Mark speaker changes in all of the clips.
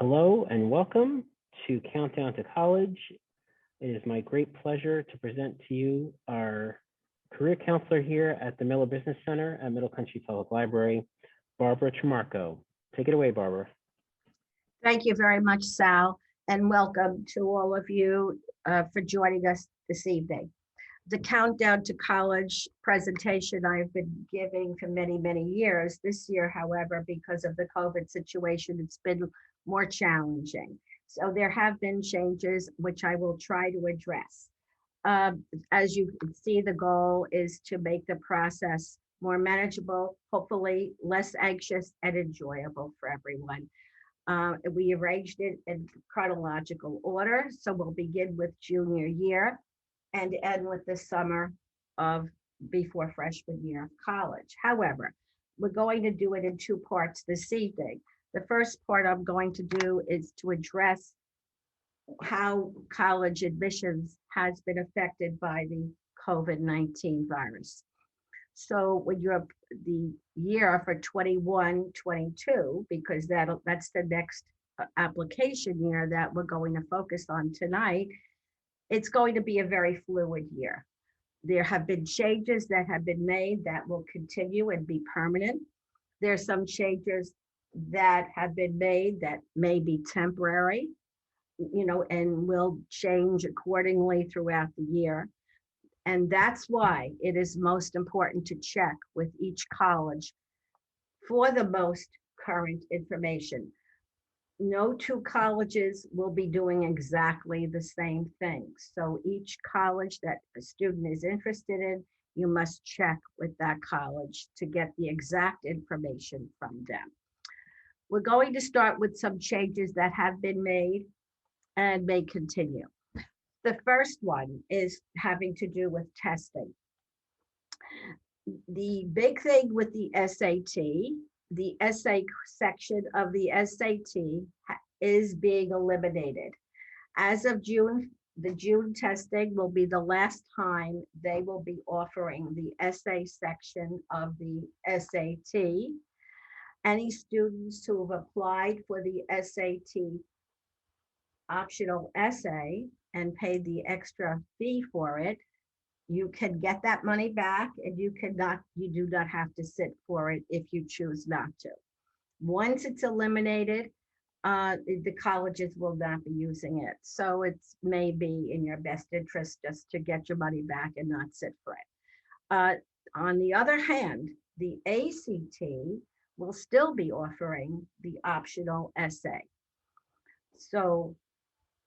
Speaker 1: Hello and welcome to Countdown to College. It is my great pleasure to present to you our career counselor here at the Miller Business Center at Middle Country Public Library, Barbara Trimarco. Take it away, Barbara.
Speaker 2: Thank you very much, Sal, and welcome to all of you for joining us this evening. The Countdown to College presentation I've been giving for many, many years. This year, however, because of the COVID situation, it's been more challenging. So there have been changes, which I will try to address. As you can see, the goal is to make the process more manageable, hopefully less anxious and enjoyable for everyone. We arranged it in chronological order. So we'll begin with junior year and end with the summer of before freshman year of college. However, we're going to do it in two parts this evening. The first part I'm going to do is to address how college admissions has been affected by the COVID-19 virus. So when you're the year for 21-22, because that's the next application year that we're going to focus on tonight, it's going to be a very fluid year. There have been changes that have been made that will continue and be permanent. There's some changes that have been made that may be temporary, and will change accordingly throughout the year. And that's why it is most important to check with each college for the most current information. No two colleges will be doing exactly the same thing. So each college that a student is interested in, you must check with that college to get the exact information from them. We're going to start with some changes that have been made and may continue. The first one is having to do with testing. The big thing with the SAT, the essay section of the SAT is being eliminated. As of June, the June testing will be the last time they will be offering the essay section of the SAT. Any students who have applied for the SAT optional essay and paid the extra fee for it, you can get that money back, and you do not have to sit for it if you choose not to. Once it's eliminated, the colleges will not be using it. So it may be in your best interest just to get your money back and not sit for it. On the other hand, the ACT will still be offering the optional essay. So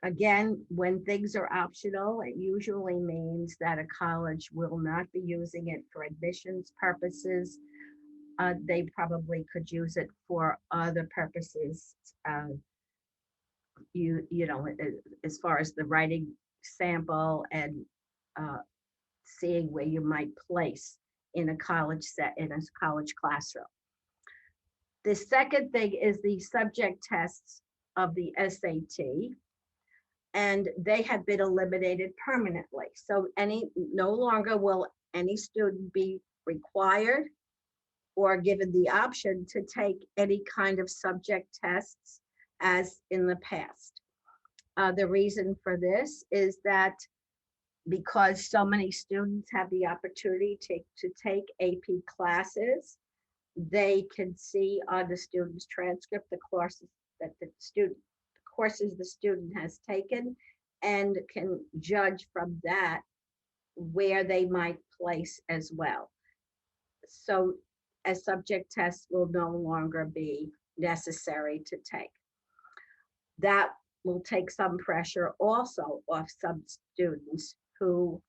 Speaker 2: again, when things are optional, it usually means that a college will not be using it for admissions purposes. They probably could use it for other purposes, as far as the writing sample and seeing where you might place in a college classroom. The second thing is the subject tests of the SAT. And they have been eliminated permanently. So no longer will any student be required or given the option to take any kind of subject tests as in the past. The reason for this is that because so many students have the opportunity to take AP classes, they can see on the student's transcript the courses that the student has taken, and can judge from that where they might place as well. So a subject test will no longer be necessary to take. That will take some pressure also off some students who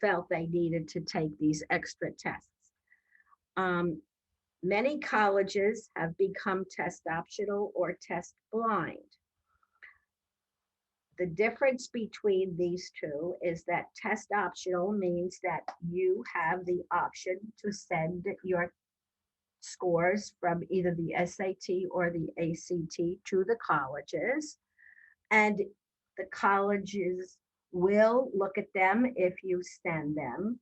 Speaker 2: felt they needed to take these extra tests. Many colleges have become test optional or test blind. The difference between these two is that test optional means that you have the option to send your scores from either the SAT or the ACT to the colleges, and the colleges will look at them if you send them.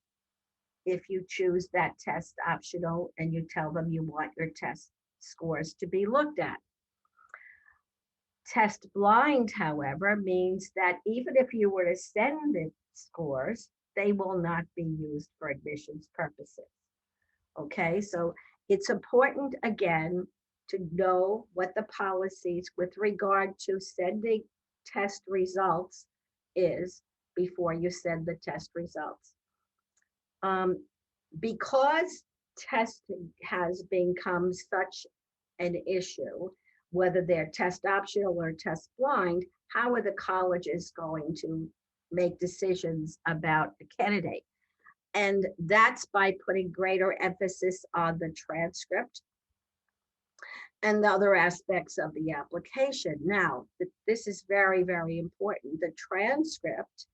Speaker 2: If you choose that test optional and you tell them you want your test scores to be looked at. Test blind, however, means that even if you were to send the scores, they will not be used for admissions purposes. Okay, so it's important again to know what the policies with regard to sending test results is before you send the test results. Because testing has become such an issue, whether they're test optional or test blind, how are the colleges going to make decisions about a candidate? And that's by putting greater emphasis on the transcript and the other aspects of the application. Now, this is very, very important. The transcript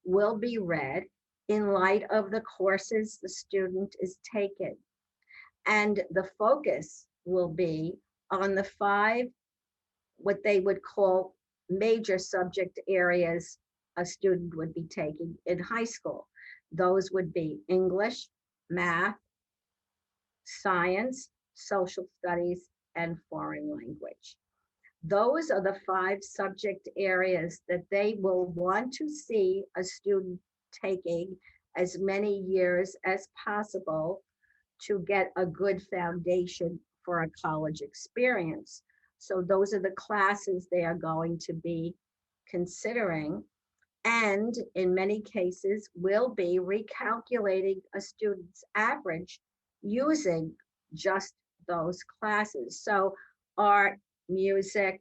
Speaker 2: will be read in light of the courses the student is taking. And the focus will be on the 5, what they would call major subject areas a student would be taking in high school. Those would be English, math, science, social studies, and foreign language. Those are the 5 subject areas that they will want to see a student taking as many years as possible to get a good foundation for a college experience. So those are the classes they are going to be considering, and in many cases will be recalculating a student's average using just those classes. So art, music,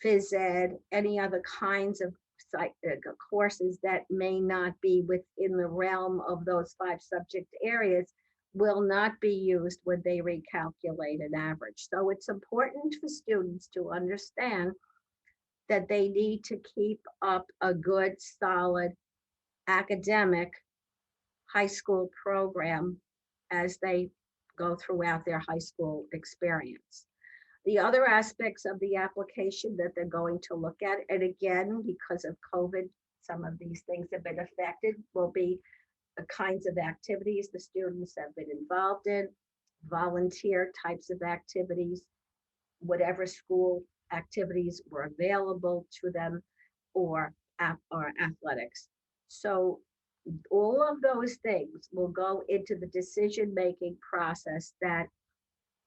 Speaker 2: phys ed, any other kinds of courses that may not be within the realm of those 5 subject areas will not be used when they recalculate an average. So it's important for students to understand that they need to keep up a good, solid academic high school program as they go throughout their high school experience. The other aspects of the application that they're going to look at, and again, because of COVID, some of these things have been affected, will be the kinds of activities the students have been involved in, volunteer types of activities, whatever school activities were available to them, or athletics. So all of those things will go into the decision-making process that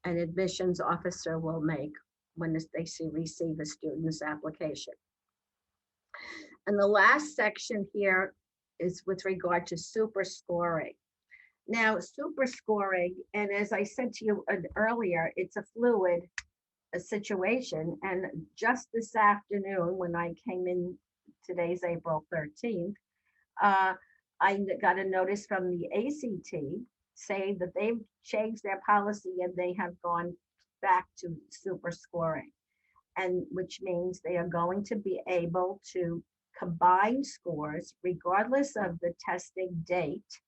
Speaker 2: an admissions officer will make when they receive a student's application. And the last section here is with regard to super scoring. Now, super scoring, and as I said to you earlier, it's a fluid situation. And just this afternoon, when I came in, today's April 13th, I got a notice from the ACT saying that they've changed their policy and they have gone back to super scoring, and which means they are going to be able to combine scores regardless of the testing date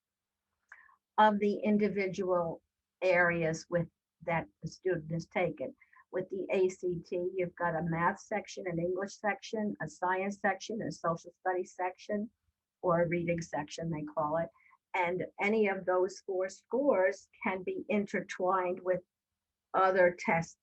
Speaker 2: of the individual areas with that the student has taken. With the ACT, you've got a math section, an English section, a science section, a social studies section, or a reading section, they call it. And any of those 4 scores can be intertwined with other tests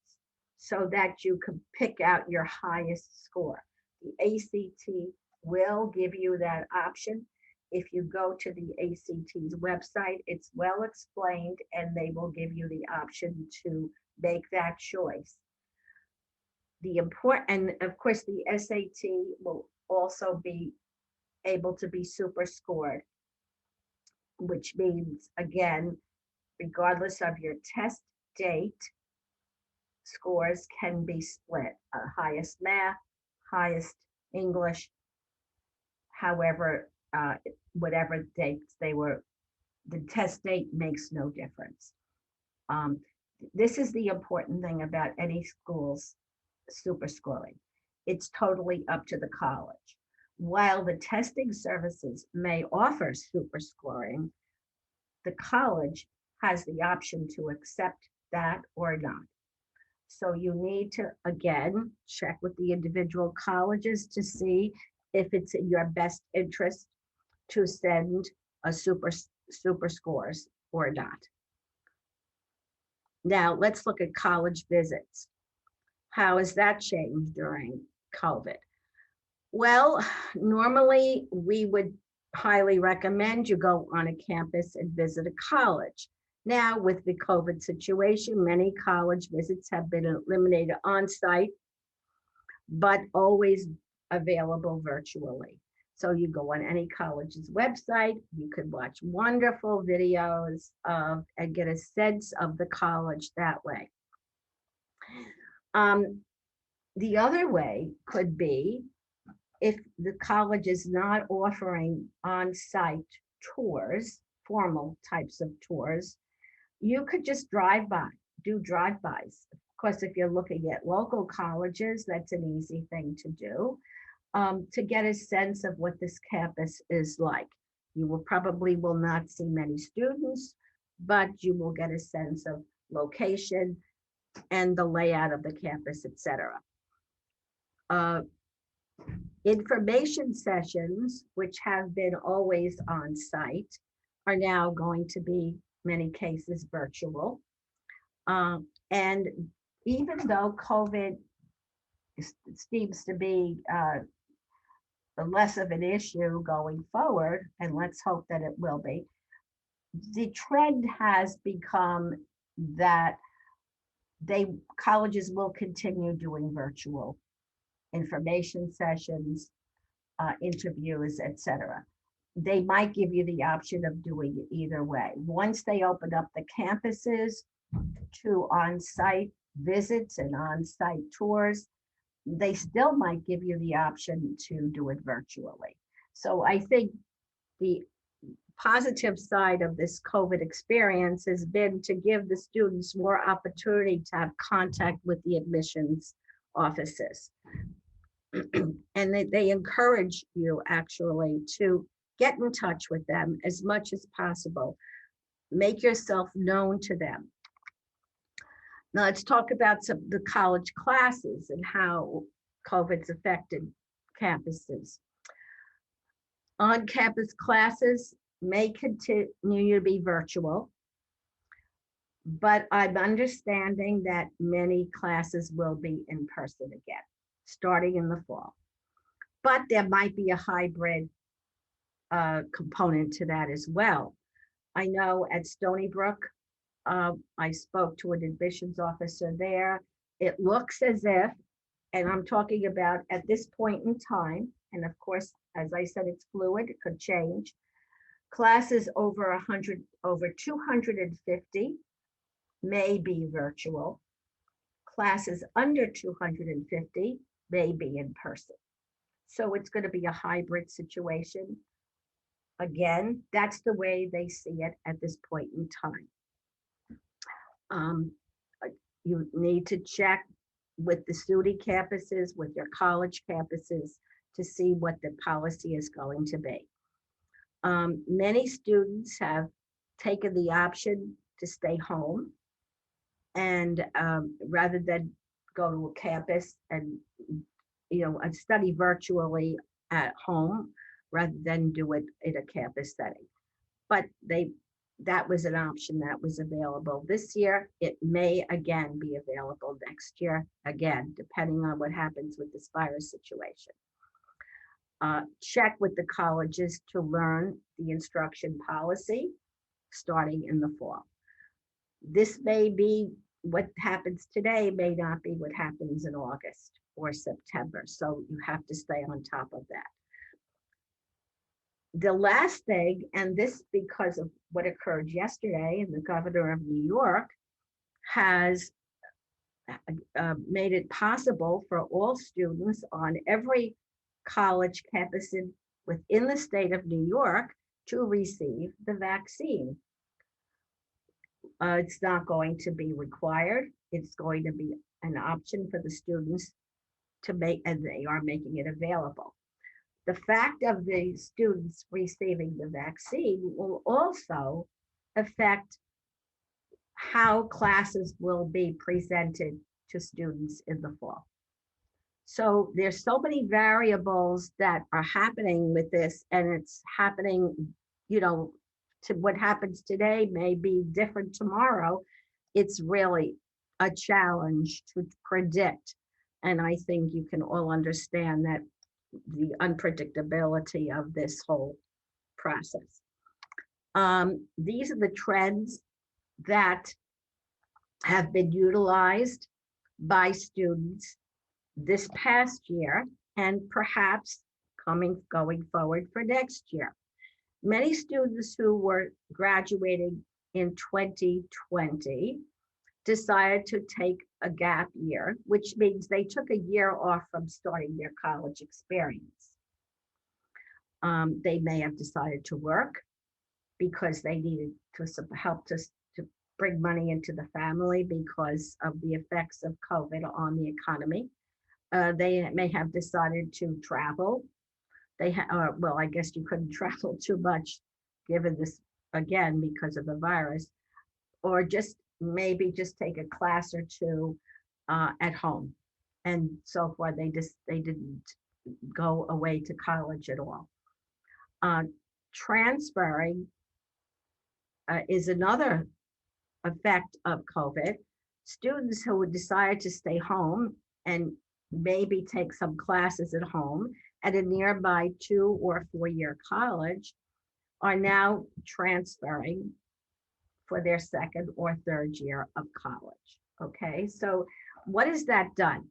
Speaker 2: so that you can pick out your highest score. The ACT will give you that option. If you go to the ACT's website, it's well explained, and they will give you the option to make that choice. And of course, the SAT will also be able to be super scored, which means, again, regardless of your test date, scores can be split. Highest math, highest English, however, whatever dates they were, the test date makes no difference. This is the important thing about any school's super scoring. It's totally up to the college. While the testing services may offer super scoring, the college has the option to accept that or not. So you need to, again, check with the individual colleges to see if it's in your best interest to send a super scores or not. Now let's look at college visits. How has that changed during COVID? Well, normally we would highly recommend you go on a campus and visit a college. Now, with the COVID situation, many college visits have been eliminated on site, but always available virtually. So you go on any college's website, you could watch wonderful videos of and get a sense of the college that way. The other way could be if the college is not offering on-site tours, formal types of tours, you could just drive by, do drive-bys. Of course, if you're looking at local colleges, that's an easy thing to do to get a sense of what this campus is like. You will probably will not see many students, but you will get a sense of location and the layout of the campus, etc. Information sessions, which have been always on site, are now going to be, many cases, virtual. And even though COVID seems to be less of an issue going forward, and let's hope that it will be, the trend has become that colleges will continue doing virtual information sessions, interviews, etc. They might give you the option of doing it either way. Once they open up the campuses to on-site visits and on-site tours, they still might give you the option to do it virtually. So I think the positive side of this COVID experience has been to give the students more opportunity to have contact with the admissions offices. And they encourage you actually to get in touch with them as much as possible. Make yourself known to them. Now let's talk about some of the college classes and how COVID's affected campuses. On-campus classes may continue to be virtual, but I'm understanding that many classes will be in person again, starting in the fall. But there might be a hybrid component to that as well. I know at Stony Brook, I spoke to an admissions officer there. It looks as if, and I'm talking about at this point in time, and of course, as I said, it's fluid, it could change. Classes over 100, over 250 may be virtual. Classes under 250 may be in person. So it's going to be a hybrid situation. Again, that's the way they see it at this point in time. You need to check with the student campuses, with your college campuses, to see what the policy is going to be. Many students have taken the option to stay home and rather than go to a campus and and study virtually at home rather than do it in a campus setting. But that was an option that was available this year. It may again be available next year, again, depending on what happens with this virus situation. Check with the colleges to learn the instruction policy starting in the fall. This may be what happens today, may not be what happens in August or September. So you have to stay on top of that. The last thing, and this because of what occurred yesterday, and the governor of New York has made it possible for all students on every college campus within the state of New York to receive the vaccine. It's not going to be required. It's going to be an option for the students to make, and they are making it available. The fact of the students receiving the vaccine will also affect how classes will be presented to students in the fall. So there's so many variables that are happening with this, and it's happening, to what happens today may be different tomorrow. It's really a challenge to predict And I think you can all understand that the unpredictability of this whole process. These are the trends that have been utilized by students this past year and perhaps going forward for next year. Many students who were graduating in 2020 decided to take a gap year, which means they took a year off from starting their college experience. They may have decided to work because they needed to help to bring money into the family because of the effects of COVID on the economy. They may have decided to travel. Well, I guess you couldn't travel too much given this, again, because of the virus, or just maybe just take a class or two at home. And so far, they didn't go away to college at all. Transferring is another effect of COVID. Students who would decide to stay home and maybe take some classes at home at a nearby 2 or 4 year college are now transferring for their second or third year of college. Okay, so what has that done?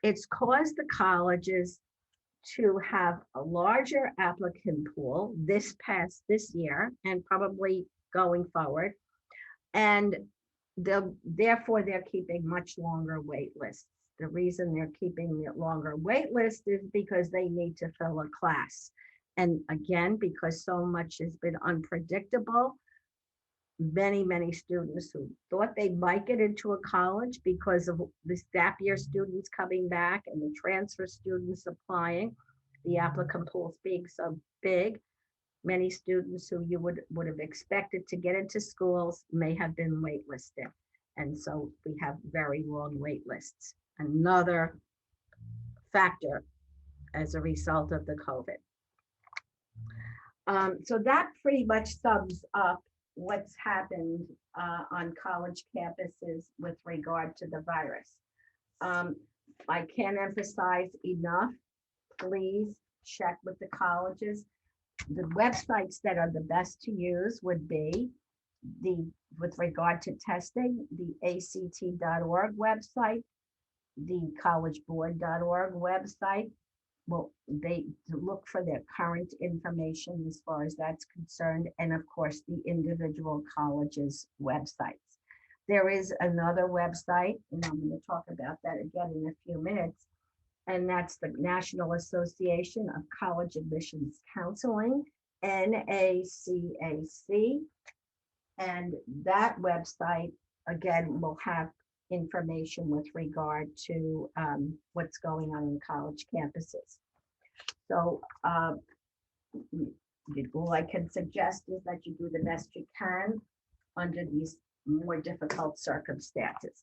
Speaker 2: It's caused the colleges to have a larger applicant pool this year and probably going forward. And therefore, they're keeping much longer wait lists. The reason they're keeping the longer wait list is because they need to fill a class. And again, because so much has been unpredictable, many students who thought they might get into a college because of this gap year students coming back and the transfer students applying, the applicant pools being so big, many students who you would have expected to get into schools may have been waitlisted. And so we have very long wait lists. Another factor as a result of the COVID. So that pretty much sums up what's happened on college campuses with regard to the virus. I can't emphasize enough, please check with the colleges. The websites that are the best to use would be with regard to testing, the ACT.org website, the collegeboard.org website. Well, they look for their current information as far as that's concerned, and of course, the individual colleges' websites. There is another website, and I'm going to talk about that again in a few minutes, and that's the National Association of College Admissions Counseling, NACAC, and that website, again, will have information with regard to what's going on in college campuses. So all I can suggest is that you do the best you can under these more difficult circumstances.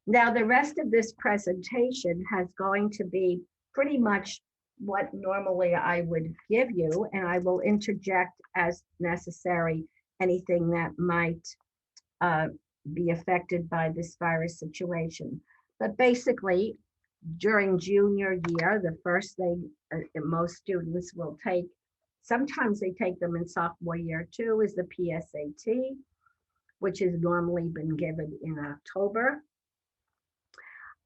Speaker 2: Now, the rest of this presentation has going to be pretty much what normally I would give you, and I will interject as necessary anything that might be affected by this virus situation. But basically, during junior year, the first thing most students will take, sometimes they take them in sophomore year too, is the PSAT, which has normally been given in October.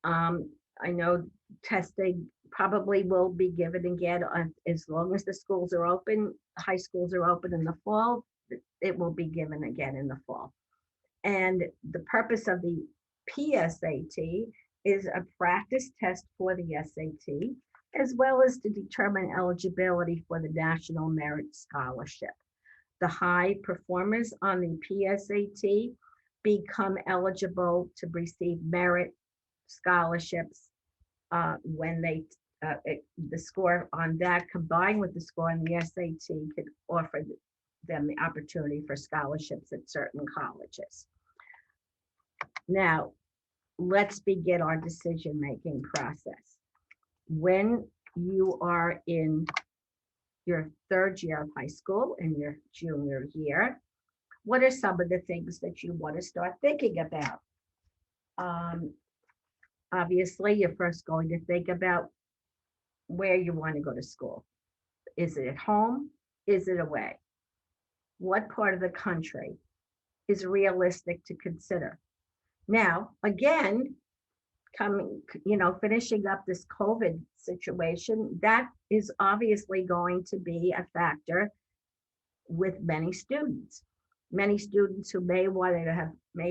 Speaker 2: I know testing probably will be given again as long as the schools are open, high schools are open in the fall, it will be given again in the fall. And the purpose of the PSAT is a practice test for the SAT, as well as to determine eligibility for the National Merit Scholarship. The high performers on the PSAT become eligible to receive merit scholarships when the score on that combined with the score on the SAT could offer them the opportunity for scholarships at certain colleges. Now, let's begin our decision-making process. When you are in your third year of high school and your junior year, what are some of the things that you want to start thinking about? Obviously, you're first going to think about where you want to go to school. Is it at home? Is it away? What part of the country is realistic to consider? Now, again, finishing up this COVID situation, that is obviously going to be a factor with many students. Many students who may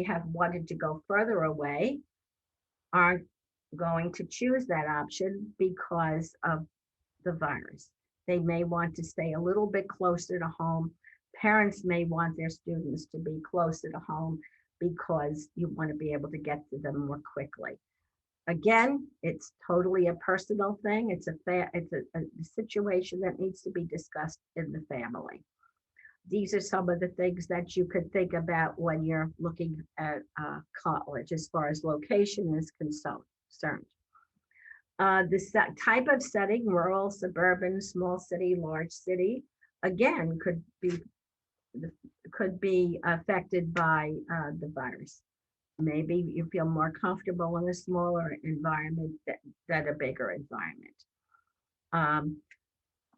Speaker 2: have wanted to go further away aren't going to choose that option because of the virus. They may want to stay a little bit closer to home. Parents may want their students to be closer to home because you want to be able to get to them more quickly. Again, it's totally a personal thing. It's a situation that needs to be discussed in the family. These are some of the things that you could think about when you're looking at college as far as location is concerned. The type of setting, rural, suburban, small city, large city, again, could be affected by the virus. Maybe you feel more comfortable in a smaller environment than a bigger environment.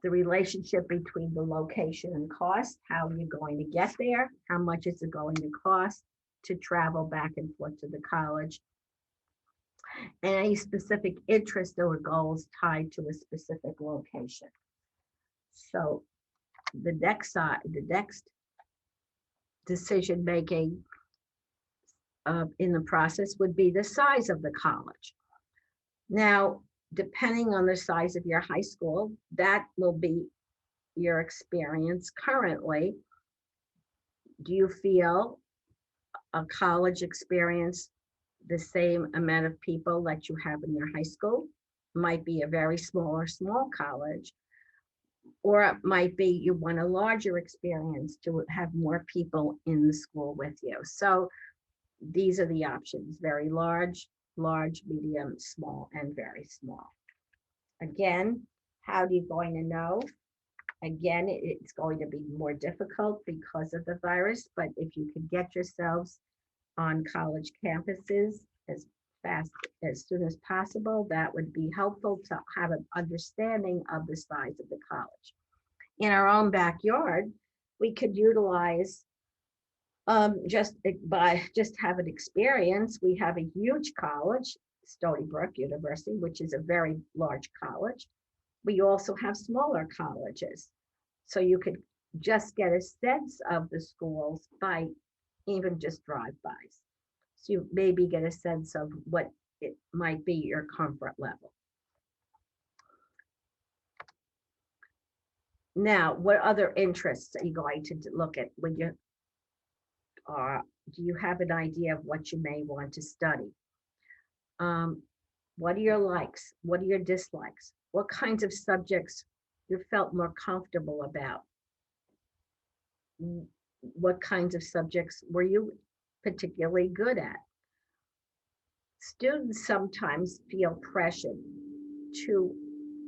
Speaker 2: The relationship between the location and cost, how are you going to get there? How much is it going to cost to travel back and forth to the college? And any specific interest or goals tied to a specific location. So the next decision making in the process would be the size of the college. Now, depending on the size of your high school, that will be your experience currently. Do you feel a college experience the same amount of people that you have in your high school? Might be a very small college, or it might be you want a larger experience to have more people in the school with you. So these are the options: very large, medium, small, and very small. Again, how are you going to know? Again, it's going to be more difficult because of the virus, but if you can get yourselves on college campuses as soon as possible, that would be helpful to have an understanding of the size of the college. In our own backyard, we could utilize just have an experience. We have a huge college, Stony Brook University, which is a very large college. We also have smaller colleges. So you could just get a sense of the schools by even just drive-bys. So you maybe get a sense of what it might be your comfort level. Now, what other interests are you going to look at when you do you have an idea of what you may want to study? What are your likes? What are your dislikes? What kinds of subjects you felt more comfortable about? What kinds of subjects were you particularly good at? Students sometimes feel pressured to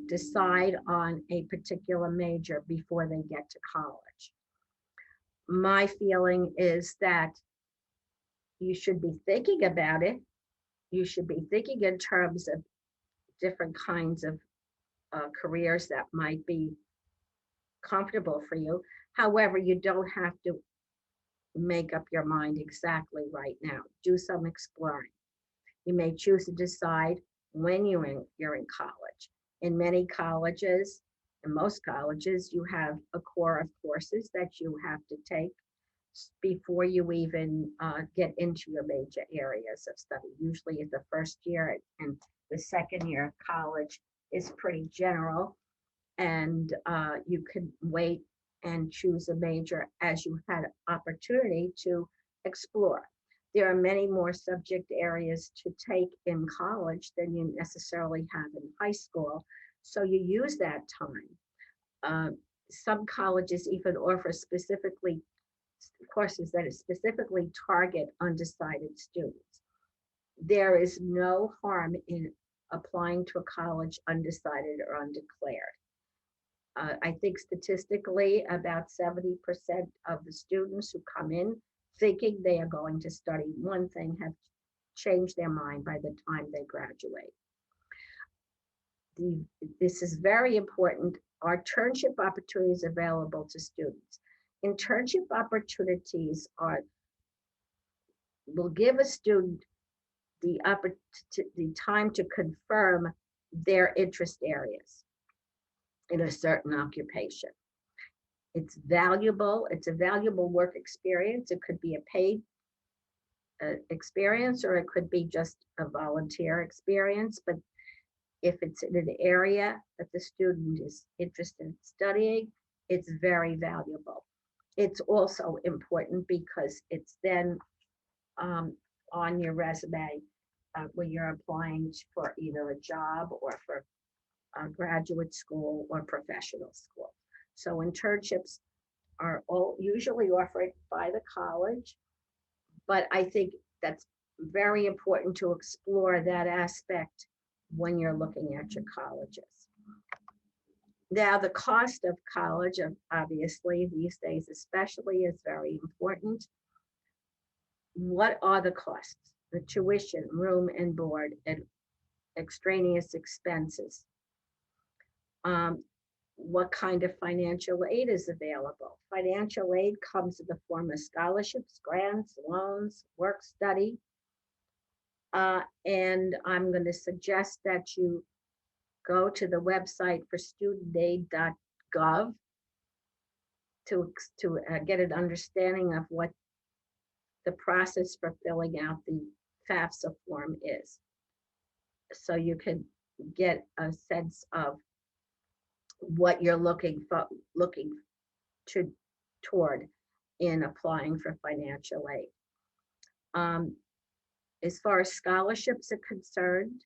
Speaker 2: decide on a particular major before they get to college. My feeling is that you should be thinking about it. You should be thinking in terms of different kinds of careers that might be comfortable for you. However, you don't have to make up your mind exactly right now. Do some exploring. You may choose to decide when you're in college. In many colleges, in most colleges, you have a core of courses that you have to take before you even get into your major areas of study. Usually at the first year and the second year of college is pretty general, and you can wait and choose a major as you had opportunity to explore. There are many more subject areas to take in college than you necessarily have in high school, so you use that time. Some colleges even offer specifically courses that specifically target undecided students. There is no harm in applying to a college undecided or undeclared. I think statistically about 70% of the students who come in thinking they are going to study one thing have change their mind by the time they graduate. This is very important. Are internship opportunities available to students? Internship opportunities will give a student the time to confirm their interest areas in a certain occupation. It's valuable. It's a valuable work experience. It could be a paid experience, or it could be just a volunteer experience. But if it's in an area that the student is interested in studying, it's very valuable. It's also important because it's then on your resume when you're applying for either a job or for graduate school or professional school. So internships are usually offered by the college, but I think that's very important to explore that aspect when you're looking at your colleges. Now, the cost of college, obviously, these days especially, is very important. What are the costs? The tuition, room and board, and extraneous expenses. What kind of financial aid is available? Financial aid comes in the form of scholarships, grants, loans, work study. And I'm going to suggest that you go to the website for studentaid.gov to get an understanding of what the process for filling out the FAFSA form is. So you can get a sense of what you're looking toward in applying for financial aid. As far as scholarships are concerned,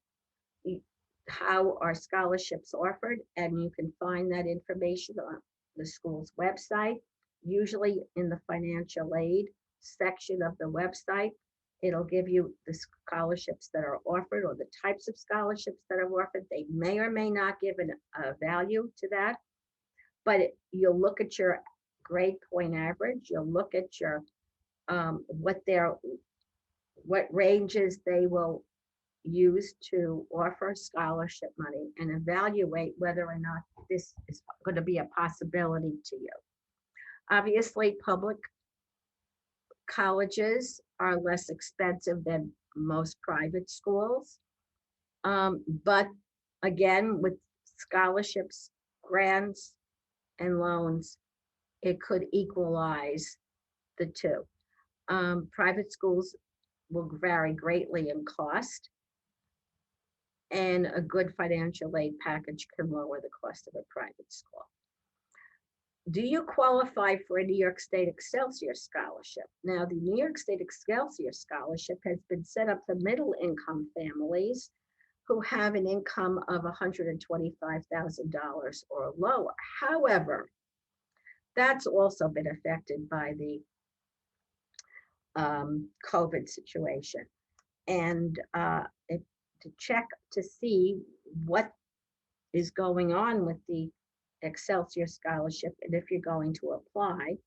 Speaker 2: how are scholarships offered? And you can find that information on the school's website, usually in the financial aid section of the website. It'll give you the scholarships that are offered or the types of scholarships that are offered. They may or may not give a value to that, but you'll look at your grade point average. You'll look at your what ranges they will use to offer scholarship money and evaluate whether or not this is going to be a possibility to you. Obviously, public colleges are less expensive than most private schools. But again, with scholarships, grants, and loans, it could equalize the two. Private schools will vary greatly in cost, and a good financial aid package can lower the cost of a private school. Do you qualify for a New York State Excelsior Scholarship? Now, the New York State Excelsior Scholarship has been set up for middle income families who have an income of $125,000 or lower. However, that's also been affected by the COVID situation. And to check to see what is going on with the Excelsior Scholarship, and if you're going to apply,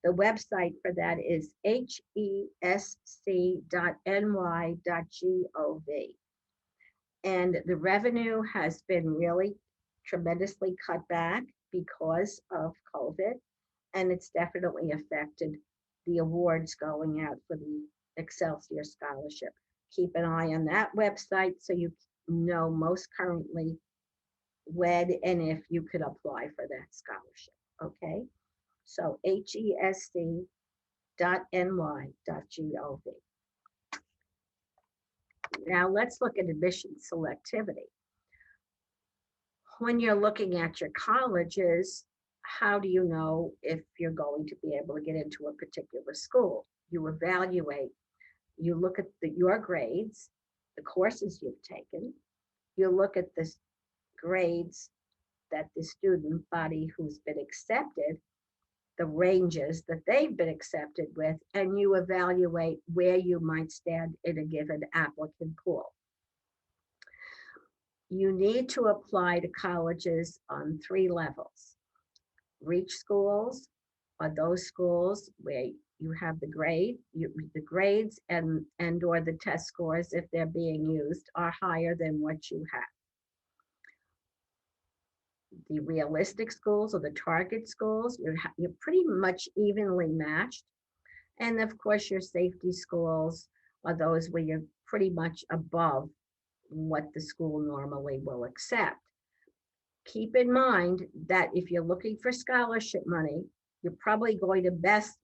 Speaker 2: the website for that is hesc.ny.gov. And the revenue has been really tremendously cut back because of COVID, and it's definitely affected the awards going out for the Excelsior Scholarship. Keep an eye on that website so you know most currently when and if you could apply for that scholarship, okay? So hesc.ny.gov. Now let's look at admission selectivity. When you're looking at your colleges, how do you know if you're going to be able to get into a particular school? You evaluate, you look at your grades, the courses you've taken, you look at the grades that the student body who's been accepted, the ranges that they've been accepted with, and you evaluate where you might stand in a given applicant pool. You need to apply to colleges on 3 levels. Reach schools are those schools where you have the the grades and or the test scores, if they're being used, are higher than what you have. The realistic schools or the target schools, you're pretty much evenly matched. And of course, your safety schools are those where you're pretty much above what the school normally will accept. Keep in mind that if you're looking for scholarship money, you're probably going to best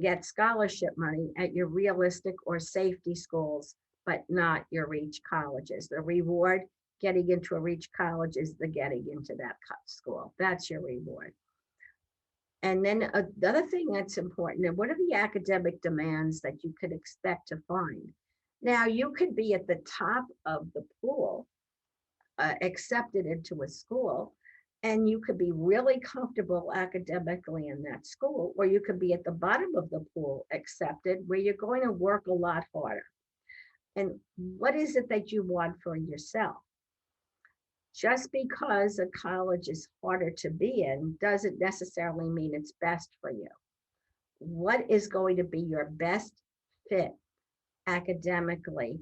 Speaker 2: get scholarship money at your realistic or safety schools, but not your reach colleges. The reward getting into a reach college is the getting into that school. That's your reward. And then the other thing that's important, and what are the academic demands that you could expect to find? Now, you could be at the top of the pool, accepted into a school, and you could be really comfortable academically in that school, or you could be at the bottom of the pool, accepted, where you're going to work a lot harder. And what is it that you want for yourself? Just because a college is harder to be in doesn't necessarily mean it's best for you. What is going to be your best fit academically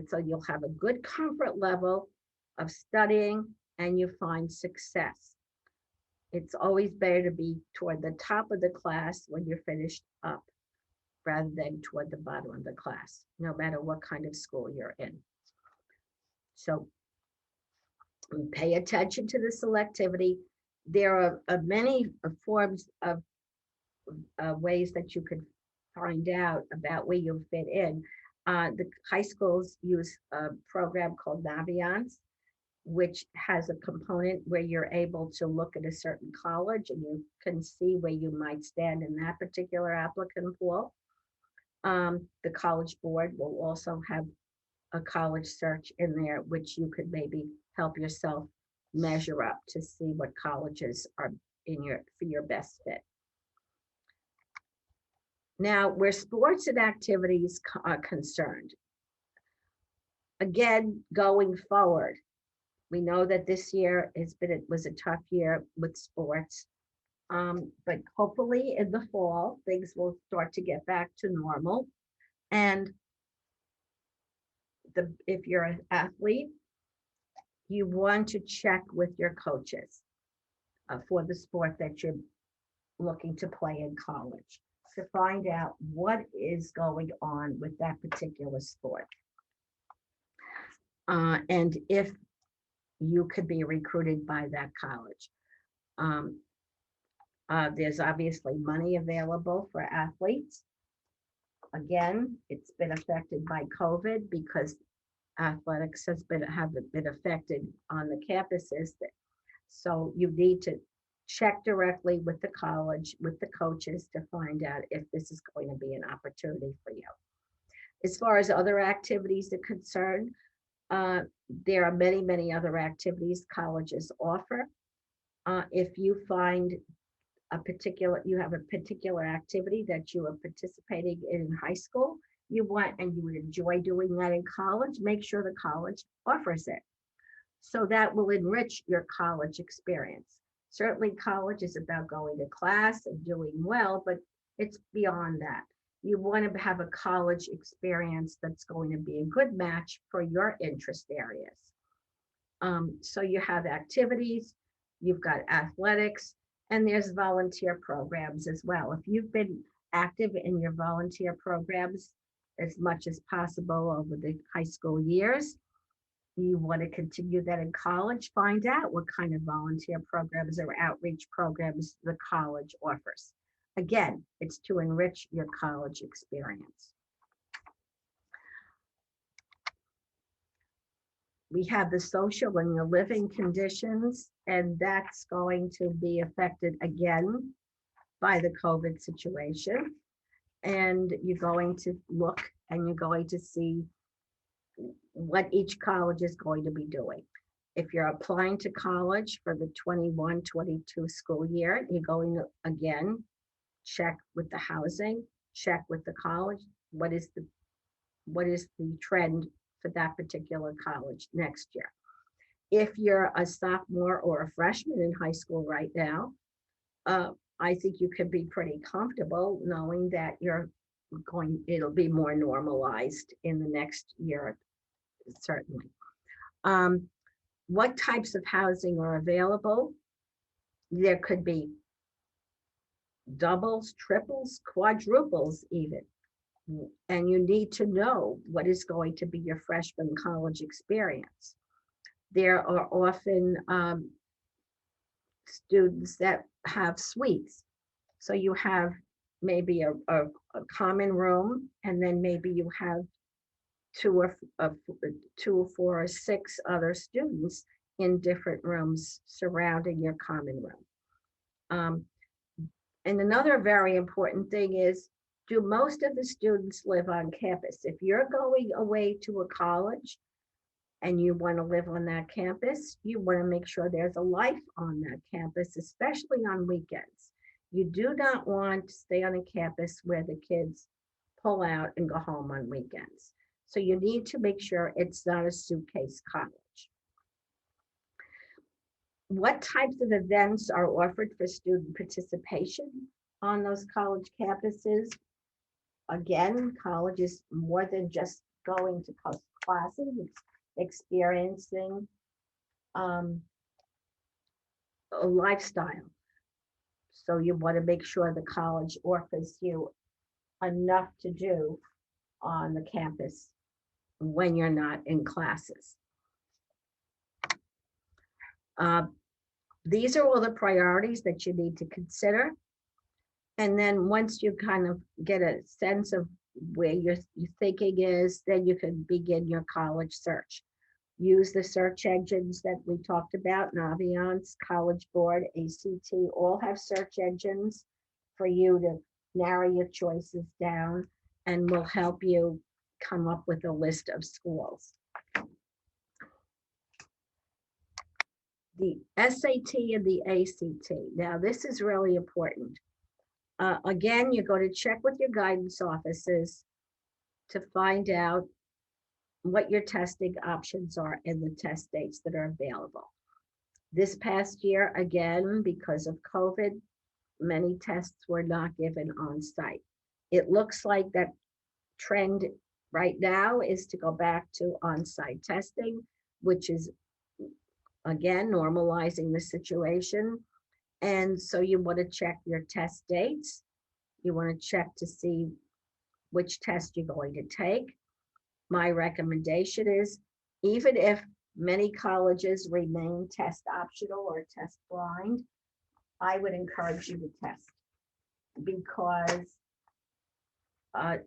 Speaker 2: so you'll have a good comfort level of studying and you find success? It's always better to be toward the top of the class when you're finished up rather than toward the bottom of the class, no matter what kind of school you're in. So pay attention to the selectivity. There are many forms of ways that you could find out about where you fit in. The high schools use a program called Naviance, which has a component where you're able to look at a certain college and you can see where you might stand in that particular applicant pool. The College Board will also have a college search in there, which you could maybe help yourself measure up to see what colleges are for your best fit. Now, where sports and activities are concerned, again, going forward, we know that this year was a tough year with sports, but hopefully in the fall, things will start to get back to normal. And if you're an athlete, you want to check with your coaches for the sport that you're looking to play in college to find out what is going on with that particular sport. And if you could be recruited by that college. There's obviously money available for athletes. Again, it's been affected by COVID because athletics have been affected on the campuses. So you need to check directly with the college, with the coaches to find out if this is going to be an opportunity for you. As far as other activities are concerned, there are many, many other activities colleges offer. If you find you have a particular activity that you are participating in high school, you would enjoy doing that in college, make sure the college offers it. So that will enrich your college experience. Certainly college is about going to class and doing well, but it's beyond that. You want to have a college experience that's going to be a good match for your interest areas. So you have activities, you've got athletics, and there's volunteer programs as well. If you've been active in your volunteer programs as much as possible over the high school years, you want to continue that in college, find out what kind of volunteer programs or outreach programs the college offers. Again, it's to enrich your college experience. We have the social and the living conditions, and that's going to be affected again by the COVID situation. And you're going to look and you're going to see what each college is going to be doing. If you're applying to college for the 21-22 school year, you're going to, again, check with the housing, check with the college. What is the trend for that particular college next year? If you're a sophomore or a freshman in high school right now, I think you can be pretty comfortable knowing that it'll be more normalized in the next year, certainly. What types of housing are available? There could be doubles, triples, quadruples even. And you need to know what is going to be your freshman college experience. There are often students that have suites. So you have maybe a common room, and then maybe you have two or four or six other students in different rooms surrounding your common room. And another very important thing is, do most of the students live on campus? If you're going away to a college and you want to live on that campus, you want to make sure there's a life on that campus, especially on weekends. You do not want to stay on a campus where the kids pull out and go home on weekends. So you need to make sure it's not a suitcase college. What types of events are offered for student participation on those college campuses? Again, college is more than just going to classes, it's experiencing a lifestyle. So you want to make sure the college offers you enough to do on the campus when you're not in classes. These are all the priorities that you need to consider. And then once you kind of get a sense of where your thinking is, then you can begin your college search. Use the search engines that we talked about, Naviance, College Board, ACT, all have search engines for you to narrow your choices down, and will help you come up with a list of schools. The SAT and the ACT. Now, this is really important. Again, you go to check with your guidance offices to find out what your testing options are and the test dates that are available. This past year, again, because of COVID, many tests were not given on site. It looks like that trend right now is to go back to on-site testing, which is, again, normalizing the situation. And so you want to check your test dates. You want to check to see which test you're going to take. My recommendation is, even if many colleges remain test optional or test blind, I would encourage you to test, because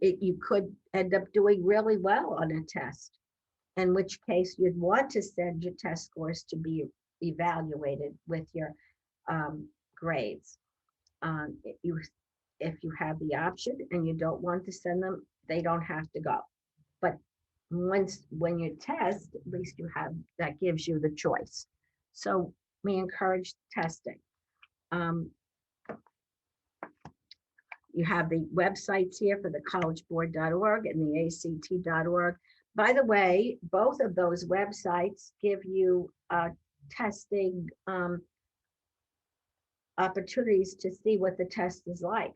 Speaker 2: you could end up doing really well on a test, in which case you'd want to send your test scores to be evaluated with your grades. If you have the option and you don't want to send them, they don't have to go. But when you test, at least you have, that gives you the choice. So we encourage testing. You have the websites here for the collegeboard.org and the ACT.org. By the way, both of those websites give you testing opportunities to see what the test is like.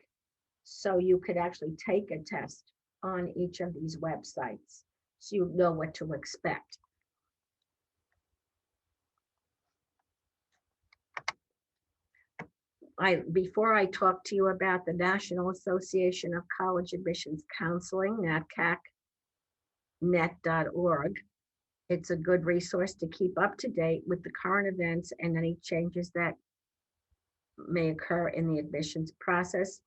Speaker 2: So you could actually take a test on each of these websites, so you know what to expect. Before I talk to you about the National Association of College Admissions Counseling, NatCACnet.org, it's a good resource to keep up to date with the current events and any changes that may occur in the admissions process.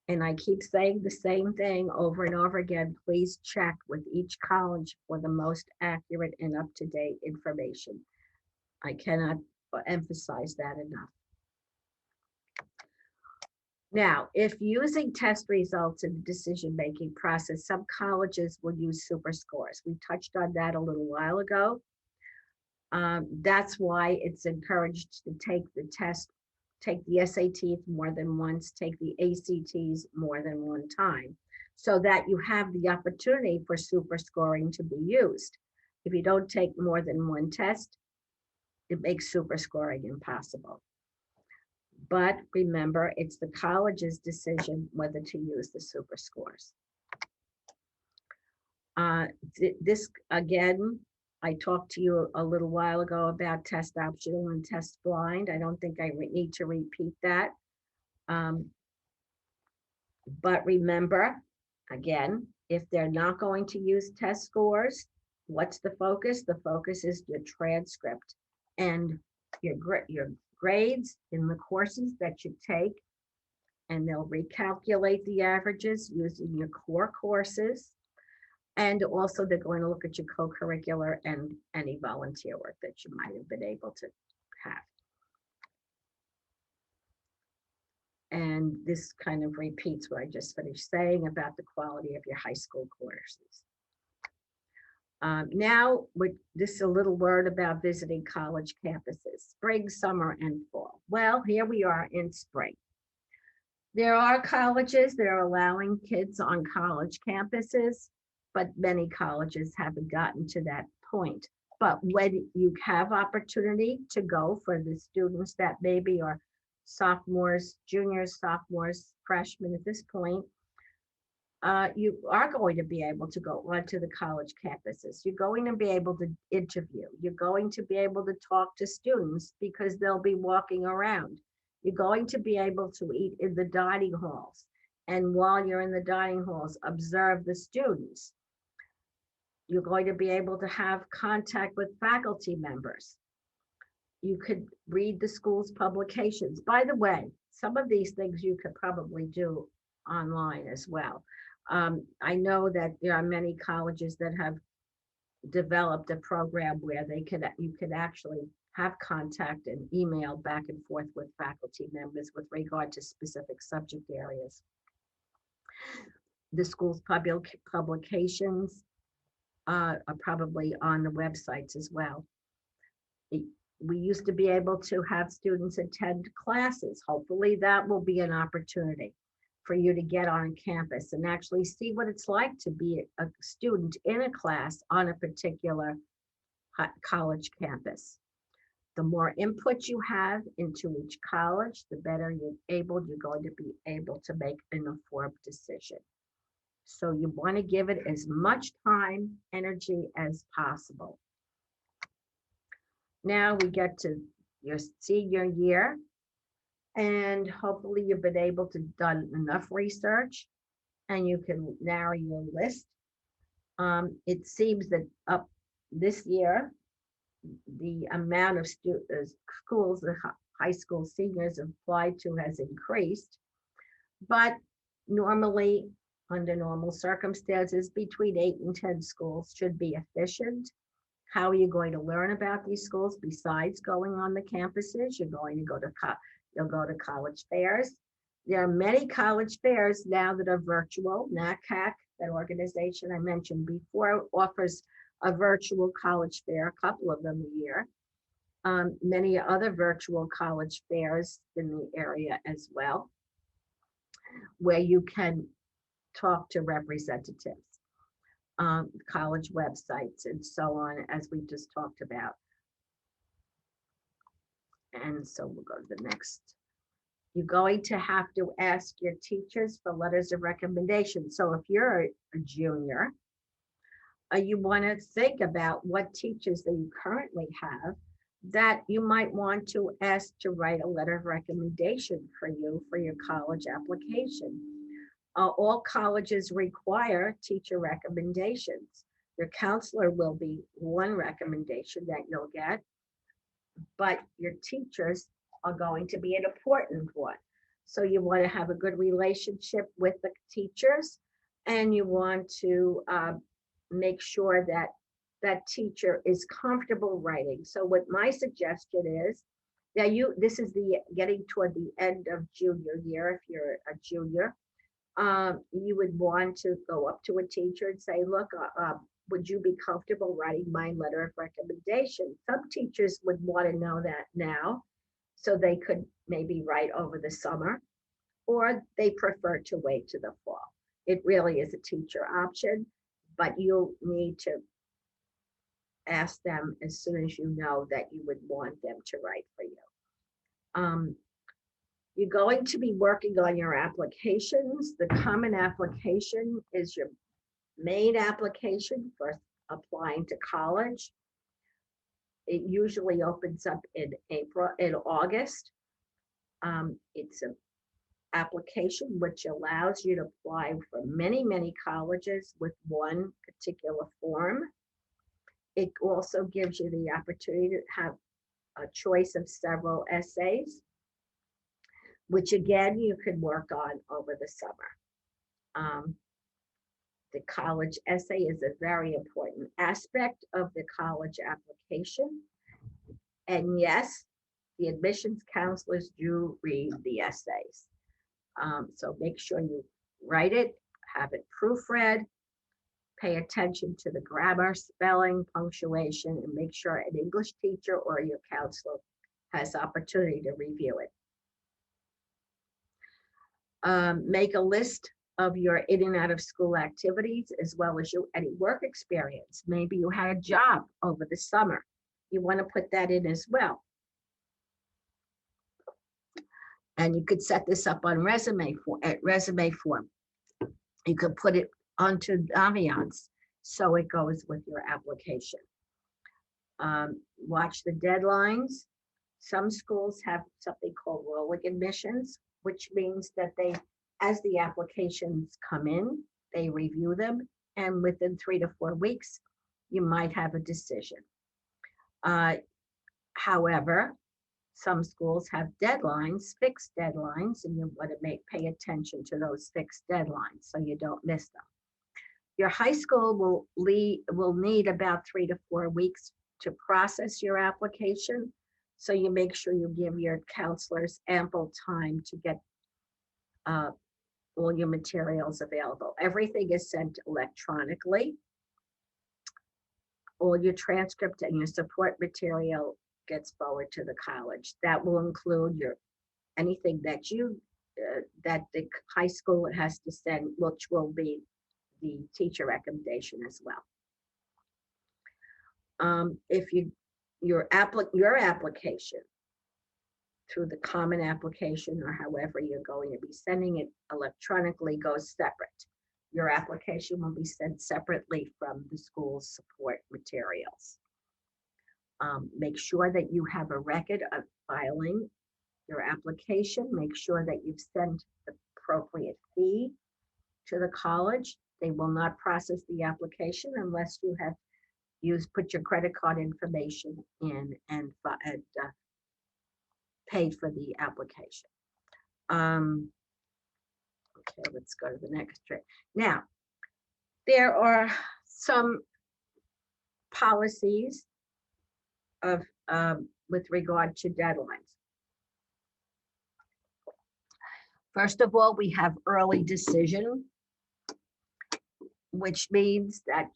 Speaker 2: And I keep saying the same thing over and over again, please check with each college for the most accurate and up-to-date information. I cannot emphasize that enough. Now, if using test results in the decision-making process, some colleges will use super scores. We touched on that a little while ago. That's why it's encouraged to take the test, take the SATs more than once, take the ACTs more than one time, so that you have the opportunity for super scoring to be used. If you don't take more than one test, it makes super scoring impossible. But remember, it's the college's decision whether to use the super scores. This, again, I talked to you a little while ago about test optional and test blind. I don't think I need to repeat that. But remember, again, if they're not going to use test scores, what's the focus? The focus is your transcript and your grades in the courses that you take, and they'll recalculate the averages using your core courses. And also they're going to look at your co-curricular and any volunteer work that you might have been able to have. And this kind of repeats what I just finished saying about the quality of your high school courses. Now, with this a little word about visiting college campuses, spring, summer, and fall. Well, here we are in spring. There are colleges that are allowing kids on college campuses, but many colleges haven't gotten to that point. But when you have opportunity to go for the students that maybe are sophomores, juniors, sophomores, freshmen at this point, you are going to be able to go onto the college campuses. You're going to be able to interview. You're going to be able to talk to students because they'll be walking around. You're going to be able to eat in the dining halls. And while you're in the dining halls, observe the students. You're going to be able to have contact with faculty members. You could read the school's publications. By the way, some of these things you could probably do online as well. I know that there are many colleges that have developed a program where you can actually have contact and email back and forth with faculty members with regard to specific subject areas. The school's publications are probably on the websites as well. We used to be able to have students attend classes. Hopefully that will be an opportunity for you to get on campus and actually see what it's like to be a student in a class on a particular college campus. The more input you have into each college, the better you're going to be able to make an informed decision. So you want to give it as much time, energy as possible. Now we get to your senior year, and hopefully you've been able to done enough research and you can narrow your list. It seems that up this year, the amount of schools that high school seniors applied to has increased, but normally, under normal circumstances, between 8 and 10 schools should be efficient. How are you going to learn about these schools besides going on the campuses? You're going to you'll go to college fairs. There are many college fairs now that are virtual. NACAC, that organization I mentioned before, offers a virtual college fair, a couple of them a year. Many other virtual college fairs in the area as well, where you can talk to representatives, college websites, and so on, as we just talked about. And so we'll go to the next. You're going to have to ask your teachers for letters of recommendation. So if you're a junior, you want to think about what teachers that you currently have that you might want to ask to write a letter of recommendation for you for your college application. All colleges require teacher recommendations. Your counselor will be one recommendation that you'll get, but your teachers are going to be an important one. So you want to have a good relationship with the teachers, and you want to make sure that that teacher is comfortable writing. So what my suggestion is that this is getting toward the end of junior year. If you're a junior, you would want to go up to a teacher and say, look, would you be comfortable writing my letter of recommendation? Some teachers would want to know that now, so they could maybe write over the summer, or they prefer to wait to the fall. It really is a teacher option, but you'll need to ask them as soon as you know that you would want them to write for you. You're going to be working on your applications. The common application is your main application for applying to college. It usually opens up in August. It's an application which allows you to apply for many, many colleges with one particular form. It also gives you the opportunity to have a choice of several essays, which again, you can work on over the summer. The college essay is a very important aspect of the college application. And yes, the admissions counselors do read the essays. So make sure you write it, have it proofread, pay attention to the grammar, spelling, punctuation, and make sure an English teacher or your counselor has opportunity to review it. Make a list of your in and out of school activities, as well as any work experience. Maybe you had a job over the summer. You want to put that in as well. And you could set this up on resume form. You could put it onto Naviance so it goes with your application. Watch the deadlines. Some schools have something called rolling admissions, which means that as the applications come in, they review them, and within 3 to 4 weeks, you might have a decision. However, some schools have deadlines, fixed deadlines, and you want to pay attention to those fixed deadlines so you don't miss them. Your high school will need about 3 to 4 weeks to process your application. So you make sure you give your counselors ample time to get all your materials available. Everything is sent electronically. All your transcript and your support material gets forwarded to the college. That will include anything that that the high school has to send, which will be the teacher recommendation as well. If your application through the common application, or however you're going to be sending it electronically, goes separate. Your application will be sent separately from the school's support materials. Make sure that you have a record of filing your application. Make sure that you've sent the appropriate fee to the college. They will not process the application unless you have put your credit card information in and paid for the application. Okay, let's go to the next trick. Now, there are some policies with regard to deadlines. First of all, we have early decision, which means that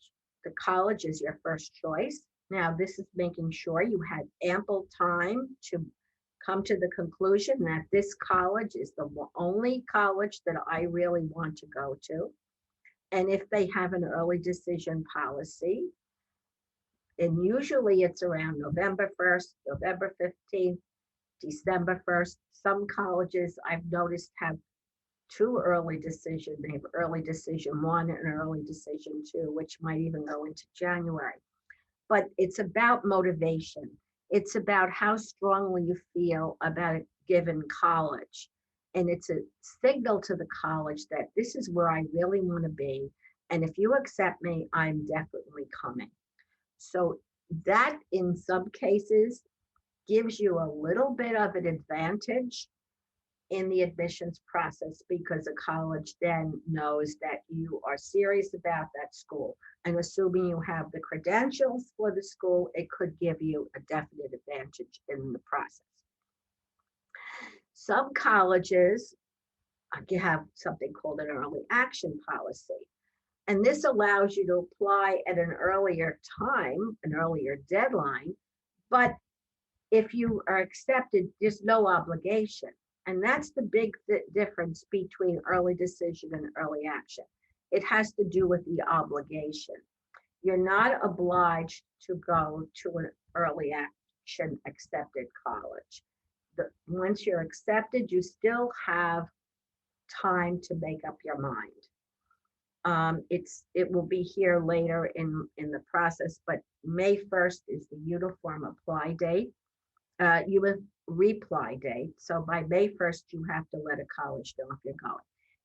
Speaker 2: the college is your first choice. Now, this is making sure you had ample time to come to the conclusion that this college is the only college that I really want to go to. And if they have an early decision policy, and usually it's around November 1st, November 15th, December 1st. Some colleges I've noticed have 2 early decisions. They have early decision 1 and early decision 2, which might even go into January. But it's about motivation. It's about how strongly you feel about a given college. And it's a signal to the college that this is where I really want to be. And if you accept me, I'm definitely coming. So that in some cases gives you a little bit of an advantage in the admissions process, because a college then knows that you are serious about that school. And assuming you have the credentials for the school, it could give you a definite advantage in the process. Some colleges have something called an early action policy. And this allows you to apply at an earlier time, an earlier deadline. But if you are accepted, there's no obligation. And that's the big difference between early decision and early action. It has to do with the obligation. You're not obliged to go to an early action accepted college. once you're accepted, you still have time to make up your mind. It will be here later in the process, but May 1st is the uniform apply date. You have reply date. So by May 1st, you have to let a college know if you're going.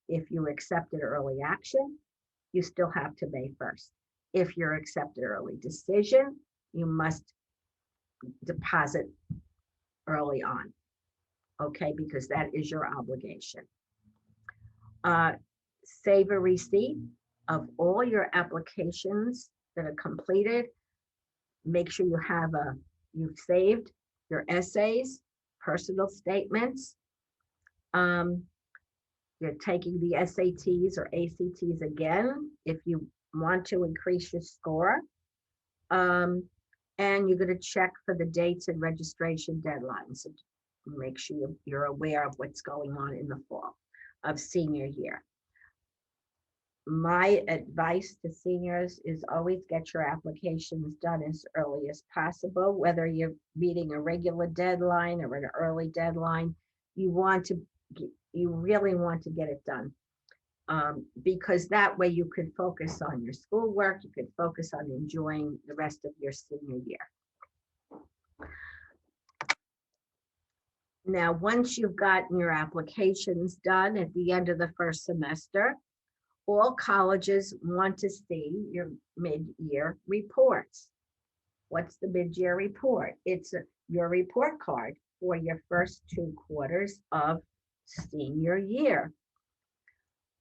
Speaker 2: If you accepted early action, you still have to May 1st. If you're accepted early decision, you must deposit early on, okay, because that is your obligation. Save a receipt of all your applications that are completed. Make sure you've saved your essays, personal statements. You're taking the SATs or ACTs again if you want to increase your score. And you're going to check for the dates and registration deadlines. So make sure you're aware of what's going on in the fall of senior year. My advice to seniors is always get your applications done as early as possible, whether you're meeting a regular deadline or an early deadline. You really want to get it done, because that way you can focus on your schoolwork, you can focus on enjoying the rest of your senior year. Now, once you've gotten your applications done at the end of the first semester, all colleges want to see your mid-year reports. What's the mid-year report? It's your report card for your first 2 quarters of senior year.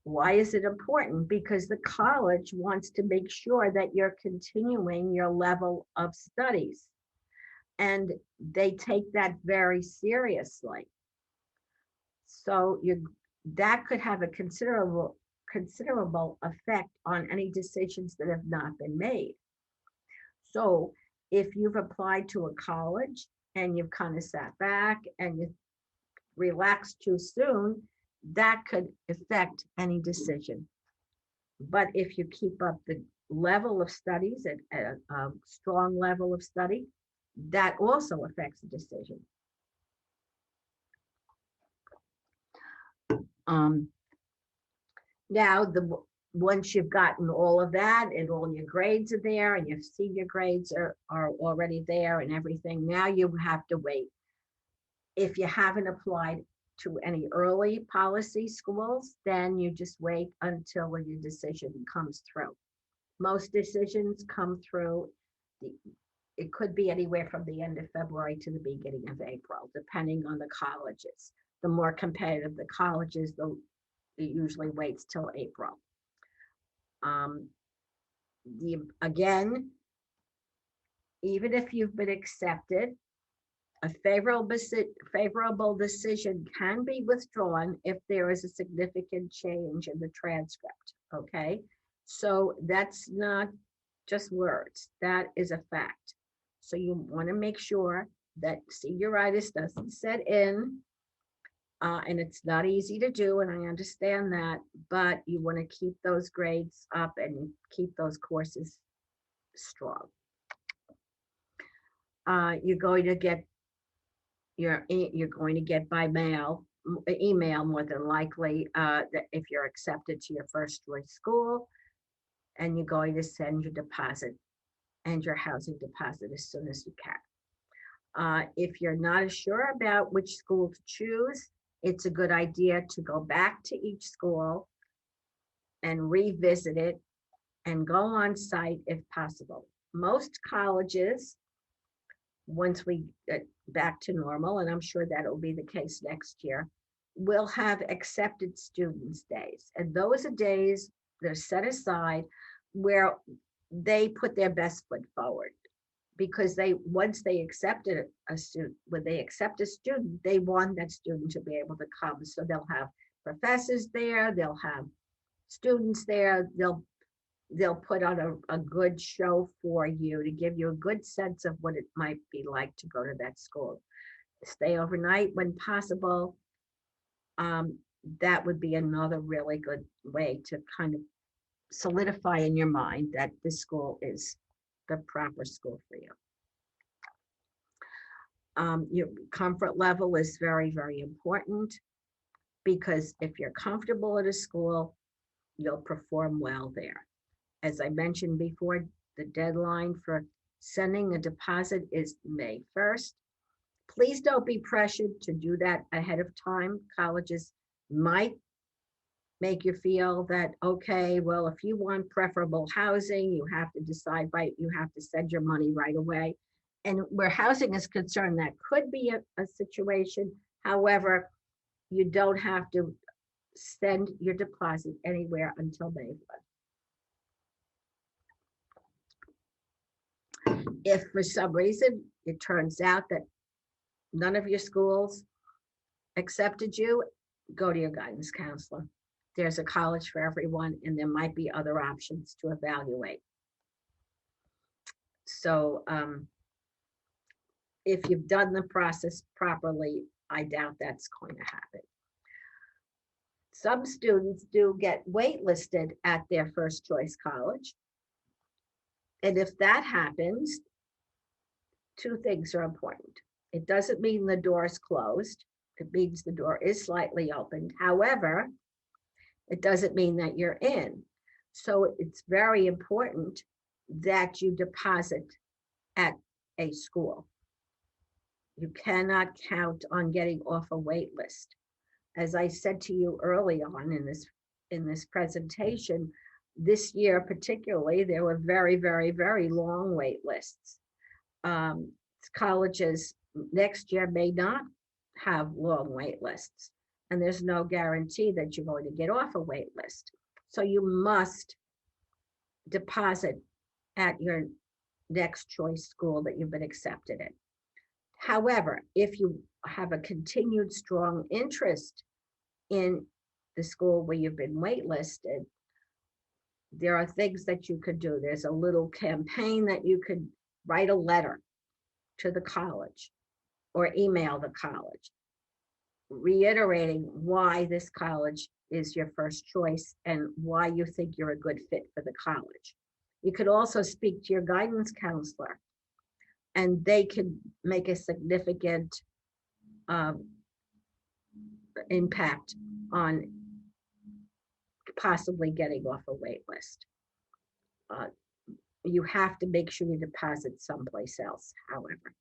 Speaker 2: Why is it important? Because the college wants to make sure that you're continuing your level of studies, and they take that very seriously. So that could have a considerable effect on any decisions that have not been made. So if you've applied to a college and you've kind of sat back and you relaxed too soon, that could affect any decision. But if you keep up the level of studies at a strong level of study, that also affects the decision. Now, once you've gotten all of that and all your grades are there and your senior grades are already there and everything, now you have to wait. If you haven't applied to any early policy schools, then you just wait until your decision comes through. Most decisions come through, it could be anywhere from the end of February to the beginning of April, depending on the colleges. The more competitive the colleges, it usually waits till April. Again, even if you've been accepted, a favorable decision can be withdrawn if there is a significant change in the transcript, okay? So that's not just words, that is a fact. So you want to make sure that senioritis doesn't set in, and it's not easy to do, and I understand that, but you want to keep those grades up and keep those courses strong. You're going to get by email more than likely, that if you're accepted to your first choice school, and you're going to send your deposit and your housing deposit as soon as you can. If you're not sure about which school to choose, it's a good idea to go back to each school and revisit it and go on site if possible. Most colleges, once we get back to normal, and I'm sure that will be the case next year, will have accepted students days. And those are days that are set aside where they put their best foot forward, because once they accepted a student, when they accept a student, they want that student to be able to come. So they'll have professors there, they'll have students there, they'll put on a good show for you to give you a good sense of what it might be like to go to that school. Stay overnight when possible. That would be another really good way to kind of solidify in your mind that this school is the proper school for you. Your comfort level is very, very important, because if you're comfortable at a school, you'll perform well there. As I mentioned before, the deadline for sending a deposit is May 1st. Please don't be pressured to do that ahead of time. Colleges might make you feel that, okay, well, if you want preferable housing, you have to decide you have to send your money right away. And where housing is concerned, that could be a situation. However, you don't have to send your deposit anywhere until May 1st. If for some reason it turns out that none of your schools accepted you, go to your guidance counselor. There's a college for everyone, and there might be other options to evaluate. So if you've done the process properly, I doubt that's going to happen. Some students do get waitlisted at their first choice college. And if that happens, two things are important. It doesn't mean the door is closed. It means the door is slightly opened. However, it doesn't mean that you're in. So it's very important that you deposit at a school. You cannot count on getting off a wait list. As I said to you early on in this presentation, this year particularly, there were very, very, very long wait lists. Colleges next year may not have long wait lists, and there's no guarantee that you're going to get off a wait list. So you must deposit at your next choice school that you've been accepted in. However, if you have a continued strong interest in the school where you've been waitlisted, there are things that you could do. There's a little campaign that you could write a letter to the college or email the college, reiterating why this college is your first choice and why you think you're a good fit for the college. You could also speak to your guidance counselor, and they can make a significant impact on possibly getting off a wait list. You have to make sure you deposit someplace else, however.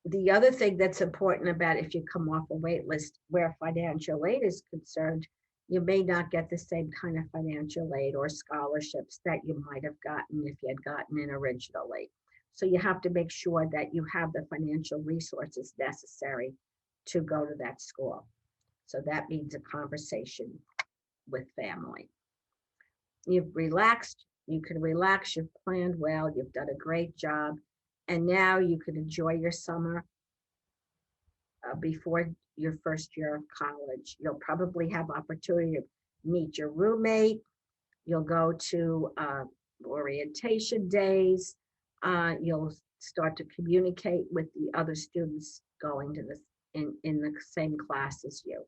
Speaker 2: The other thing that's important about if you come off a wait list where financial aid is concerned, you may not get the same kind of financial aid or scholarships that you might have gotten if you had gotten in originally. So you have to make sure that you have the financial resources necessary to go to that school. So that means a conversation with family. You've relaxed, you can relax, you've planned well, you've done a great job, and now you can enjoy your summer before your first year of college. You'll probably have opportunity to meet your roommate. You'll go to orientation days. You'll start to communicate with the other students going to this in the same class as you,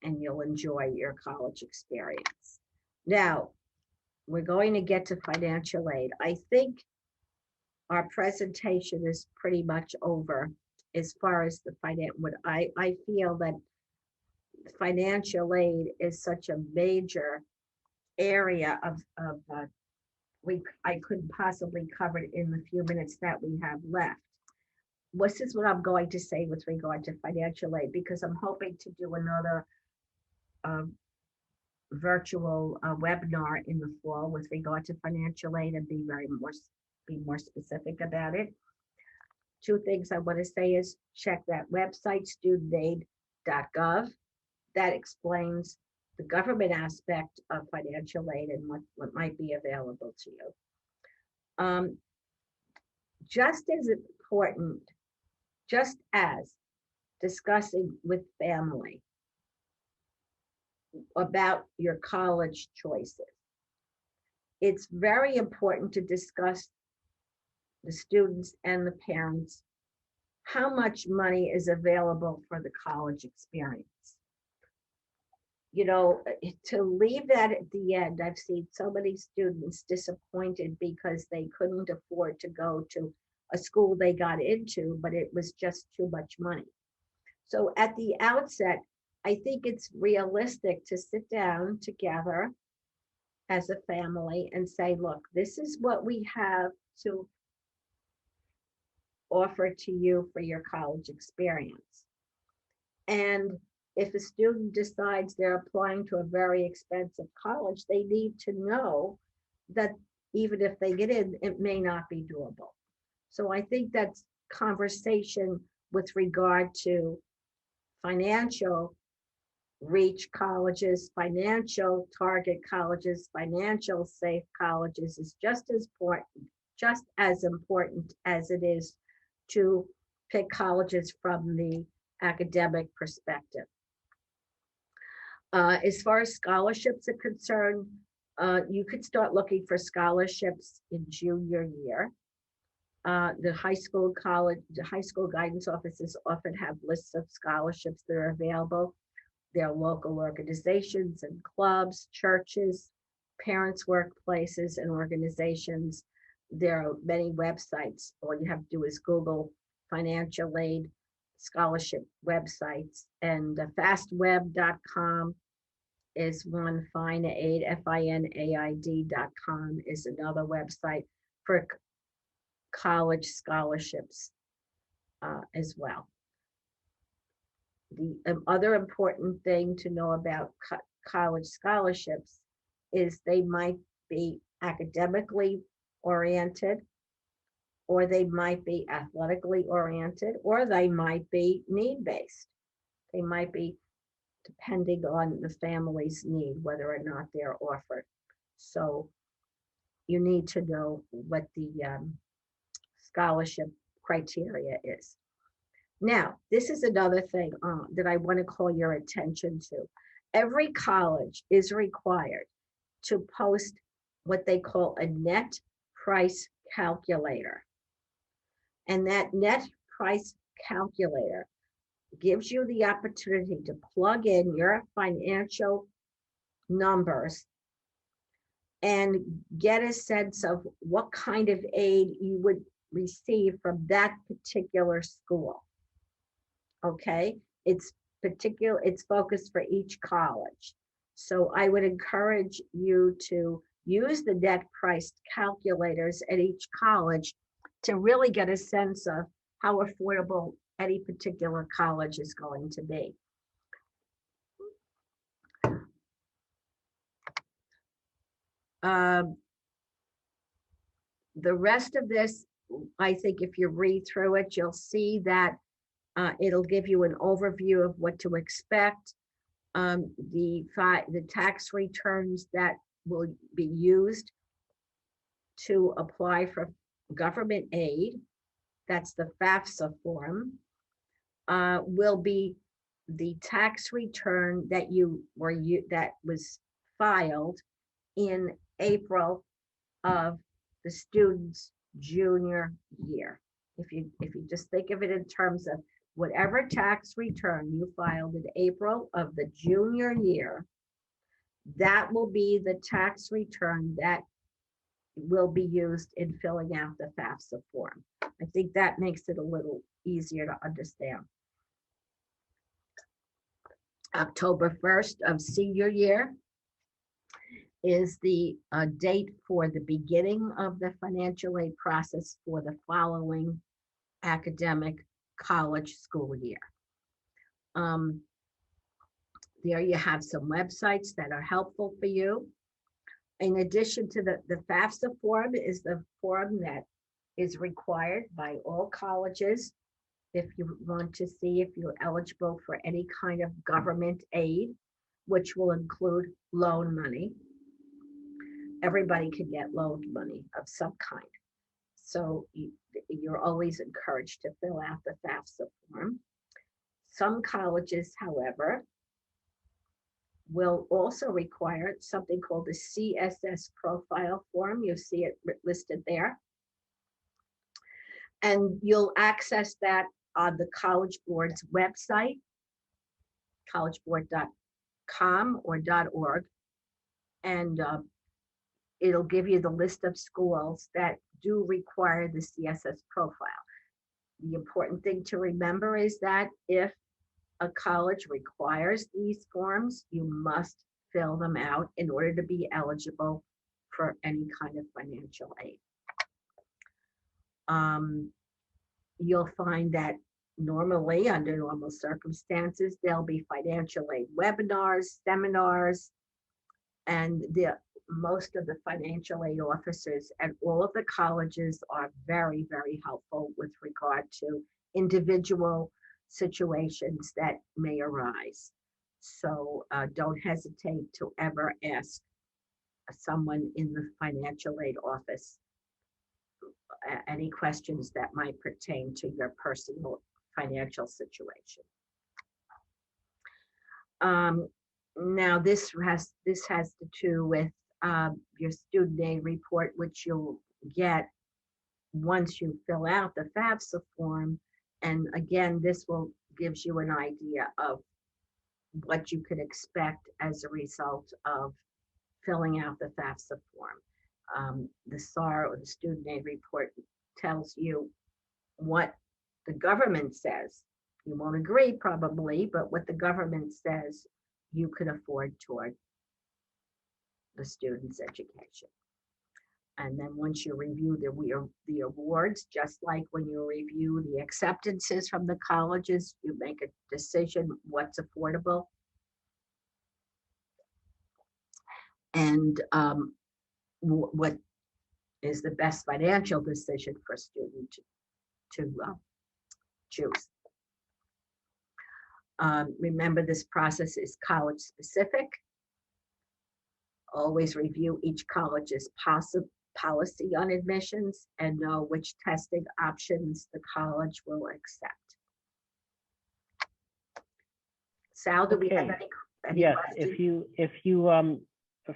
Speaker 2: and you'll enjoy your college experience. Now, we're going to get to financial aid. I think our presentation is pretty much over as far as the I feel that financial aid is such a major area of I couldn't possibly cover it in the few minutes that we have left. This is what I'm going to say with regard to financial aid, because I'm hoping to do another virtual webinar in the fall with regard to financial aid and be more specific about it. Two things I want to say is check that website, studentaid.gov. That explains the government aspect of financial aid and what might be available to you. Just as important, just as discussing with family about your college choices, it's very important to discuss the students and the parents how much money is available for the college experience. You know, to leave that at the end, I've seen so many students disappointed because they couldn't afford to go to a school they got into, but it was just too much money. So at the outset, I think it's realistic to sit down together as a family and say, look, this is what we have to offer to you for your college experience. And if a student decides they're applying to a very expensive college, they need to know that even if they get in, it may not be doable. So I think that's conversation with regard to financial reach colleges, financial target colleges, financial safe colleges is just as important as it is to pick colleges from the academic perspective. As far as scholarships are concerned, you could start looking for scholarships in junior year. The high school guidance offices often have lists of scholarships that are available. There are local organizations and clubs, churches, parents' workplaces, and organizations. There are many websites. All you have to do is Google financial aid scholarship websites, and fastweb.com is one. Finaid, FINAID.com is another website for college scholarships as well. The other important thing to know about college scholarships is they might be academically oriented, or they might be athletically oriented, or they might be need-based. They might be depending on the family's need, whether or not they're offered. So you need to know what the scholarship criteria is. Now, this is another thing that I want to call your attention to. Every college is required to post what they call a net price calculator. And that net price calculator gives you the opportunity to plug in your financial numbers and get a sense of what kind of aid you would receive from that particular school. Okay, it's focused for each college. So I would encourage you to use the net price calculators at each college to really get a sense of how affordable any particular college is going to be. The rest of this, I think if you read through it, you'll see that it'll give you an overview of what to expect. The tax returns that will be used to apply for government aid, that's the FAFSA form, will be the tax return that that was filed in April of the student's junior year. If you just think of it in terms of whatever tax return you filed in April of the junior year, that will be the tax return that will be used in filling out the FAFSA form. I think that makes it a little easier to understand. October 1st of senior year is the date for the beginning of the financial aid process for the following academic college school year. There you have some websites that are helpful for you. In addition to the FAFSA form is the form that is required by all colleges if you want to see if you're eligible for any kind of government aid, which will include loan money. Everybody can get loan money of some kind. So you're always encouraged to fill out the FAFSA form. Some colleges, however, will also require something called the CSS profile form. You see it listed there. And you'll access that on the College Board's website, collegeboard.com or .org. And it'll give you the list of schools that do require the CSS profile. The important thing to remember is that if a college requires these forms, you must fill them out in order to be eligible for any kind of financial aid. You'll find that normally, under normal circumstances, there'll be financial aid webinars, seminars, and most of the financial aid officers at all of the colleges are very, very helpful with regard to individual situations that may arise. So don't hesitate to ever ask someone in the financial aid office any questions that might pertain to your personal financial situation. Now this has to do with your student aid report, which you'll get once you fill out the FAFSA form. And again, this will gives you an idea of what you could expect as a result of filling out the FAFSA form. The SAR, or the student aid report, tells you what the government says. You won't agree probably, but what the government says you could afford toward the student's education. And then once you review the awards, just like when you review the acceptances from the colleges, you make a decision what's affordable. And what is the best financial decision for a student to choose. Remember, this process is college specific. Always review each college's policy on admissions and know which testing options the college will accept. Sal, do we have any
Speaker 1: yes,
Speaker 2: questions?
Speaker 1: if you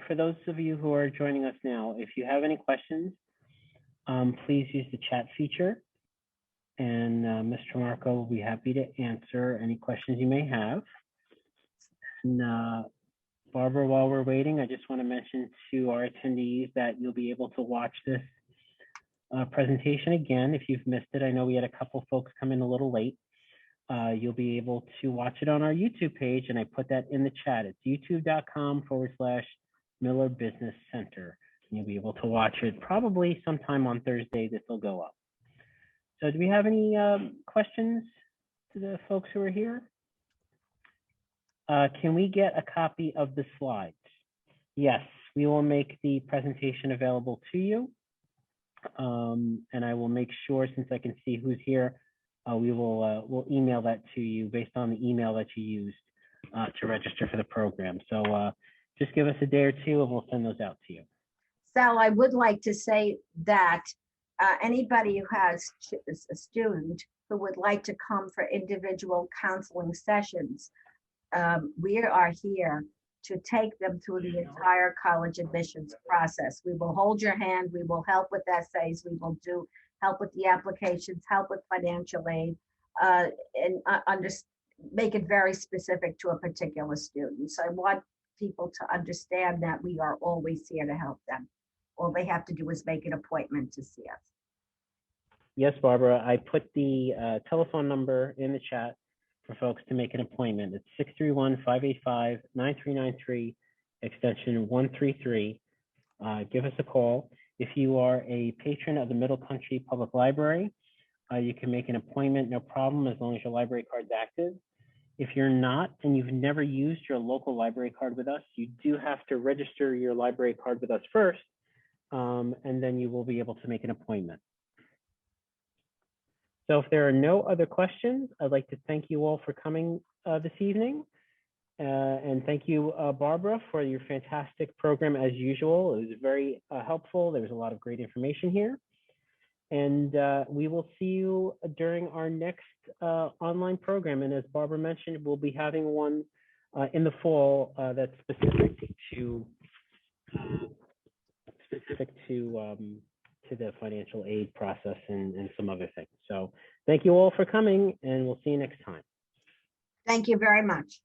Speaker 1: for those of you who are joining us now, if you have any questions, please use the chat feature, and Ms. Trimarco will be happy to answer any questions you may have. And Barbara, while we're waiting, I just want to mention to our attendees that you'll be able to watch this presentation again if you've missed it. I know we had a couple folks come in a little late. You'll be able to watch it on our YouTube page, and I put that in the chat. It's youtube.com/Miller Business Center. And you'll be able to watch it probably sometime on Thursday. This will go up. So do we have any questions to the folks who are here? Can we get a copy of the slides? Yes, we will make the presentation available to you. And I will make sure, since I can see who's here, we'll email that to you based on the email that you used to register for the program. So just give us a day or two and we'll send those out to you.
Speaker 2: Sal, I would like to say that anybody who has a student who would like to come for individual counseling sessions, we are here to take them through the entire college admissions process. We will hold your hand, we will help with essays, we will help with the applications, help with financial aid, and make it very specific to a particular student. So I want people to understand that we are always here to help them. All they have to do is make an appointment to see us.
Speaker 1: Yes, Barbara, I put the telephone number in the chat for folks to make an appointment. It's 631-585-9393, extension 133. Give us a call. If you are a patron of the Middle Country Public Library, you can make an appointment, no problem, as long as your library card's active. If you're not, and you've never used your local library card with us, you do have to register your library card with us first, and then you will be able to make an appointment. So if there are no other questions, I'd like to thank you all for coming this evening. And thank you, Barbara, for your fantastic program as usual. It was very helpful. There was a lot of great information here. And we will see you during our next online program. And as Barbara mentioned, we'll be having one in the fall that's specific to the financial aid process and some other things. So thank you all for coming, and we'll see you next time.
Speaker 2: Thank you very much.